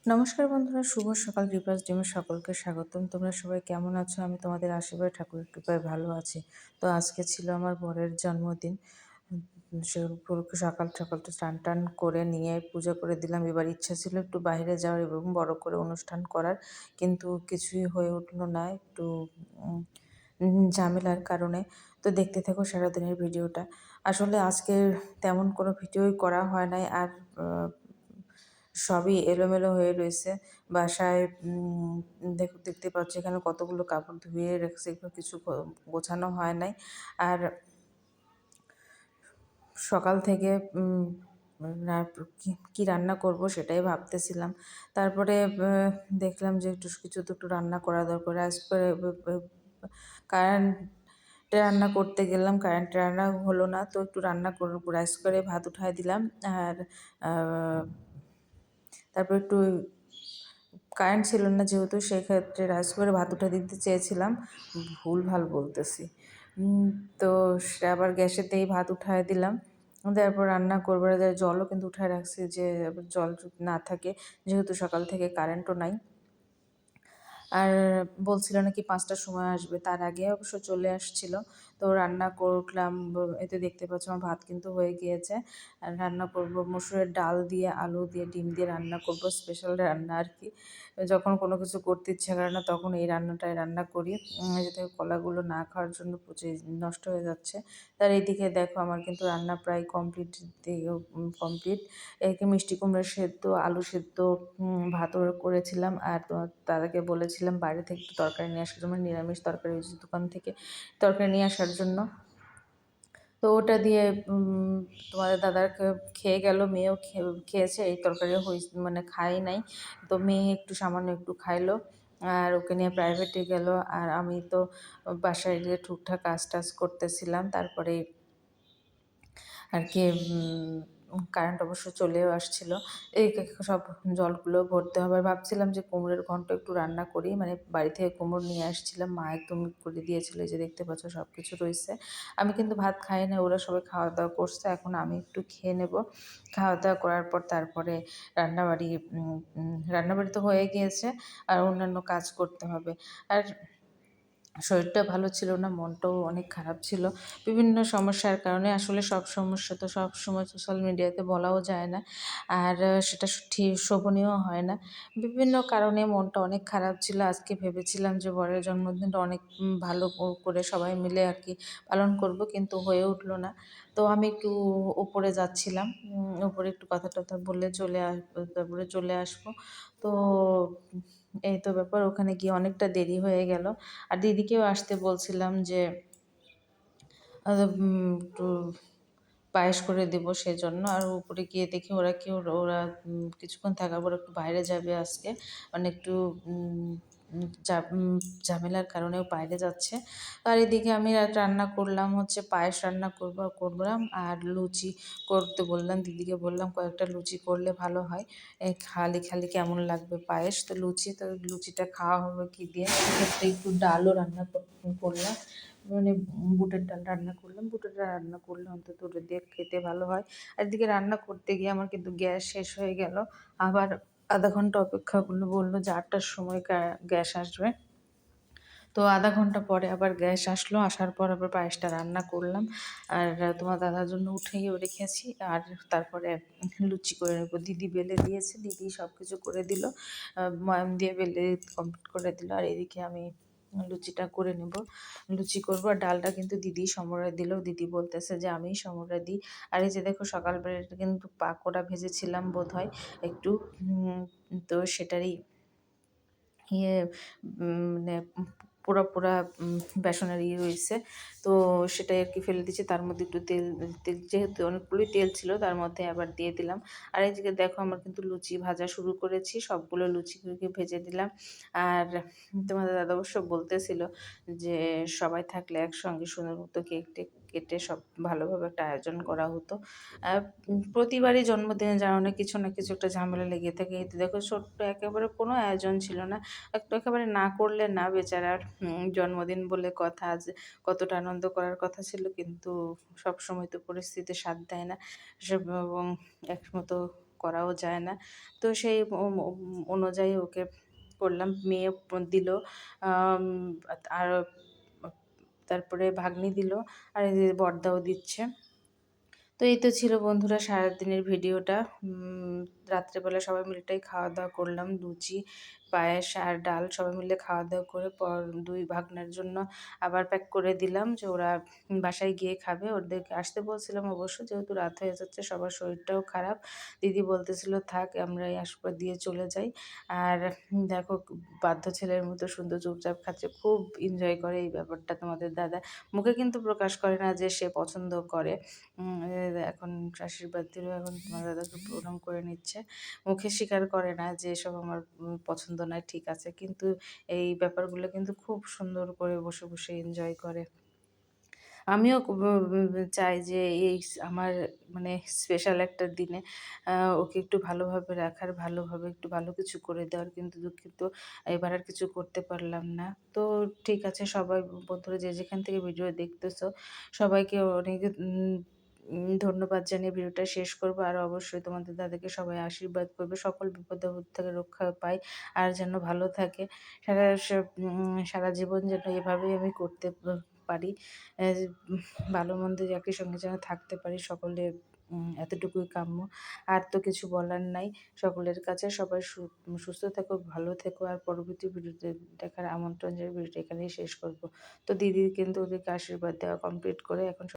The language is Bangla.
নমস্কার বন্ধুরা, শুভ সকাল। রিপাস ডিমের সকলকে স্বাগতম। তোমরা সবাই কেমন আছো? আমি তোমাদের আশীর্বাদ ঠাকুরের কৃপায় ভালো আছি। তো আজকে ছিল আমার বরের জন্মদিন। সে উপলক্ষে সকাল সকাল তো স্নান টান করে নিয়ে পুজো করে দিলাম। এবার ইচ্ছা ছিল একটু বাইরে যাওয়ার এবং বড় করে অনুষ্ঠান করার, কিন্তু কিছুই হয়ে উঠলো না, একটু ঝামেলার কারণে। তো দেখতে থাকো সারাদিনের ভিডিওটা। আসলে আজকে তেমন কোনো ভিডিওই করা হয় নাই, আর সবই এলোমেলো হয়ে রয়েছে বাসায়। দেখতে পাচ্ছি এখানে কতগুলো কাপড় ধুয়ে রেখেছে, এগুলো কিছু গোছানো হয় নাই। আর সকাল থেকে কি রান্না করব সেটাই ভাবতেছিলাম। তারপরে দেখলাম যে একটু কিছু তো একটু রান্না করা দরকার। আজ করে কারেন্টে রান্না করতে গেলাম, কারেন্টে রান্না হলো না, তো একটু রান্না করব। রাইস করে ভাত উঠায় দিলাম। আর তারপর একটু কারেন্ট ছিল না যেহেতু, সেক্ষেত্রে রাইস করে ভাত উঠে দিতে চেয়েছিলাম, ভুলভাল বলতেছি। তো সে আবার গ্যাসেতেই ভাত উঠায় দিলাম। তারপর রান্না করবার জলও কিন্তু উঠায় রাখছি, যে জল যদি না থাকে, যেহেতু সকাল থেকে কারেন্টও নাই। আর বলছিল নাকি 5টার সময় আসবে, তার আগে অবশ্য চলে আসছিল। তো রান্না করলাম। এতে দেখতে পাচ্ছ আমার ভাত কিন্তু হয়ে গিয়েছে। আর রান্না করব মসুরের ডাল দিয়ে, আলু দিয়ে, ডিম দিয়ে রান্না করব, স্পেশাল রান্না আর কি। যখন কোনো কিছু করতে ইচ্ছা করে না তখন এই রান্নাটাই রান্না করি, যাতে কলাগুলো না খাওয়ার জন্য পচে নষ্ট হয়ে যাচ্ছে। তার এইদিকে দেখো আমার কিন্তু রান্না প্রায় কমপ্লিট, কমপ্লিট। একে মিষ্টি কুমড়া সেদ্ধ, আলু সেদ্ধ, ভাতও করেছিলাম। আর তার আগে বলেছিলাম বাইরে থেকে একটু তরকারি নিয়ে আসার জন্য, নিরামিষ তরকারি হয়েছে দোকান থেকে, তরকারি নিয়ে আসার জন্য। তো ওটা দিয়ে তোমাদের দাদার খেয়ে গেল, মেয়েও খেয়েছে। এই তরকারি মানে খাই নাই, তো মেয়ে একটু সামান্য একটু খাইলো, আর ওকে নিয়ে প্রাইভেটে গেল। আর আমি তো বাসায় গিয়ে টুকটাক কাজ টাজ করতেছিলাম। তারপরে আর কি কারেন্ট অবশ্য চলেও আসছিল। এই সব জলগুলো ভরতে হবে। আর ভাবছিলাম যে কুমড়োর ঘন্ট একটু রান্না করি, মানে বাড়ি থেকে কুমড়ো নিয়ে আসছিলাম, মা একদম করে দিয়েছিল। এই যে দেখতে পাচ্ছ সব কিছু রয়েছে। আমি কিন্তু ভাত খাই না, ওরা সবাই খাওয়া দাওয়া করছে, এখন আমি একটু খেয়ে নেব। খাওয়া দাওয়া করার পর তারপরে রান্নাবাড়ি, রান্নাবাড়ি তো হয়ে গিয়েছে, আর অন্যান্য কাজ করতে হবে। আর শরীরটা ভালো ছিল না, মনটাও অনেক খারাপ ছিল বিভিন্ন সমস্যার কারণে। আসলে সব সমস্যা তো সব সময় সোশ্যাল মিডিয়াতে বলাও যায় না, আর সেটা ঠিক শোভনীয় হয় না। বিভিন্ন কারণে মনটা অনেক খারাপ ছিল। আজকে ভেবেছিলাম যে বরের জন্মদিনটা অনেক ভালো করে সবাই মিলে আর কি পালন করব, কিন্তু হয়ে উঠলো না। তো আমি একটু উপরে যাচ্ছিলাম, উপরে একটু কথা টথা বলে তারপরে চলে আসবো। তো এই তো ব্যাপার, ওখানে গিয়ে অনেকটা দেরি হয়ে গেল। আর দিদিকেও আসতে বলছিলাম যে একটু পায়েস করে দেবো সেজন্য। আর উপরে গিয়ে দেখি ওরা কি ওরা কিছুক্ষণ থাকার পর একটু বাইরে যাবে আজকে, মানে একটু ঝামেলার কারণেও বাইরে যাচ্ছে। আর এদিকে আমি রান্না করলাম হচ্ছে পায়েস রান্না করলাম, আর লুচি করতে বললাম দিদিকে, বললাম কয়েকটা লুচি করলে ভালো হয়, খালি খালি কেমন লাগবে পায়েস। তো লুচিটা খাওয়া হবে কি দিয়ে, সেক্ষেত্রে একটু ডালও রান্না করলাম, মানে বুটের ডাল রান্না করলাম। বুটের ডাল রান্না করলে অন্তত ওটা দিয়ে খেতে ভালো হয়। আর এদিকে রান্না করতে গিয়ে আমার কিন্তু গ্যাস শেষ হয়ে গেল। আবার আধা ঘন্টা অপেক্ষা করলো, বললো যে 8টার সময় গ্যাস আসবে। তো আধা ঘন্টা পরে আবার গ্যাস আসলো, আসার পর আবার পায়েসটা রান্না করলাম। আর তোমার দাদার জন্য উঠেও রেখেছি। আর তারপরে লুচি করে নেবো। দিদি বেলে দিয়েছে, দিদি সব কিছু করে দিল, ময়াম দিয়ে বেলে কমপ্লিট করে দিল। আর এদিকে আমি লুচিটা করে নেব, লুচি করবো। আর ডালটা কিন্তু দিদি সমরে দিল, দিদি বলতেছে যে আমিই সমরে দিই। আর এই যে দেখো সকালবেলাটা কিন্তু পাকোড়া ভেজেছিলাম বোধ হয় একটু, তো সেটারই ইয়ে মানে পোড়া পোড়া বেসনের রয়েছে। তো সেটাই আর কি ফেলে দিচ্ছি। তার মধ্যে একটু তেল তেল যেহেতু অনেকগুলোই তেল ছিল, তার মধ্যে আবার দিয়ে দিলাম। আর এই যে দেখো আমার কিন্তু লুচি ভাজা শুরু করেছি, সবগুলো লুচিগুলোকে ভেজে দিলাম। আর তোমাদের দাদা অবশ্য বলতেছিল যে সবাই থাকলে একসঙ্গে সুন্দর মতো কেক টেক কেটে সব ভালোভাবে একটা আয়োজন করা হতো। প্রতিবারই জন্মদিনে জানো কিছু না কিছু একটা ঝামেলা লেগে থাকে। এতে দেখো ছোট্ট একেবারে কোনো আয়োজন ছিল না, একটু একেবারে না করলে না বেচারার জন্মদিন বলে কথা, আজ কতটা আনন্দ করার কথা ছিল, কিন্তু সব সময় তো পরিস্থিতি সাথ দেয় না সব, এবং একমতো করাও যায় না। তো সেই অনুযায়ী ওকে করলাম। মেয়ে দিল, আম আর তারপরে ভাগ্নি দিল, আর এই যে বড়দাও দিচ্ছে। তো এই তো ছিল বন্ধুরা সারাদিনের ভিডিওটা। রাত্রেবেলা সবাই মিলে এটাই খাওয়া-দাওয়া করলাম। লুচি, পায়েস আর ডাল সবাই মিলে খাওয়া-দাওয়া করে ২ ভাগনার জন্য আবার প্যাক করে দিলাম যে ওরা বাসায় গিয়ে খাবে। ওদেরকে আসতে বলছিলাম অবশ্য, যেহেতু রাত হয়ে যাচ্ছে, সবার শরীরটাও খারাপ। দিদি বলতেছিল, "থাক, আমরাই আশীর্বাদ দিয়ে চলে যাই।" আর দেখো বাধ্য ছেলের মতো সুন্দর চুপচাপ খাচ্ছে। খুব এনজয় করে এই ব্যাপারটা তোমাদের দাদা। মুখে কিন্তু প্রকাশ করে না যে সে পছন্দ করে। এখন আশীর্বাদ দিল, এখন তোমার দাদাকে প্রণাম করে নিচ্ছে। মুখে স্বীকার করে না যে এসব আমার পছন্দ নয়, ঠিক আছে। কিন্তু এই ব্যাপারগুলো কিন্তু খুব সুন্দর করে বসে, বসে এনজয় করে। আমিও চাই যে এই আমার মানে স্পেশাল একটা দিনে ওকে একটু ভালোভাবে রাখার, ভালোভাবে একটু ভালো কিছু করে দেওয়ার, কিন্তু দুঃখিত এবার আর কিছু করতে পারলাম না। তো ঠিক আছে, সবাই বন্ধুরা যে যেখান থেকে ভিডিও দেখতেছো সবাইকে অনেক ধন্যবাদ জানিয়ে ভিডিওটা শেষ করব। আর অবশ্যই তোমাদের দাদাকে সবাই আশীর্বাদ করবে, সকল বিপদ-আপদ থেকে রক্ষা পায় আর যেন ভালো থাকে। সারা জীবন যেন এভাবেই আমি করতে পারি। অ্যা ভালো-মন্দ একই সঙ্গে যেন থাকতে পারি সকলে, এতটুকুই কাম্য। আর তো কিছু বলার নাই। সকলের কাছে সবাই সুস্থ থেকো, ভালো থেকো। আর পরবর্তী ভিডিওতে দেখার আমন্ত্রণ জানিয়ে ভিডিওটা এখানেই শেষ করব। তো দিদি কিন্তু ওদেরকে আশীর্বাদ দেওয়া কমপ্লিট করে এখন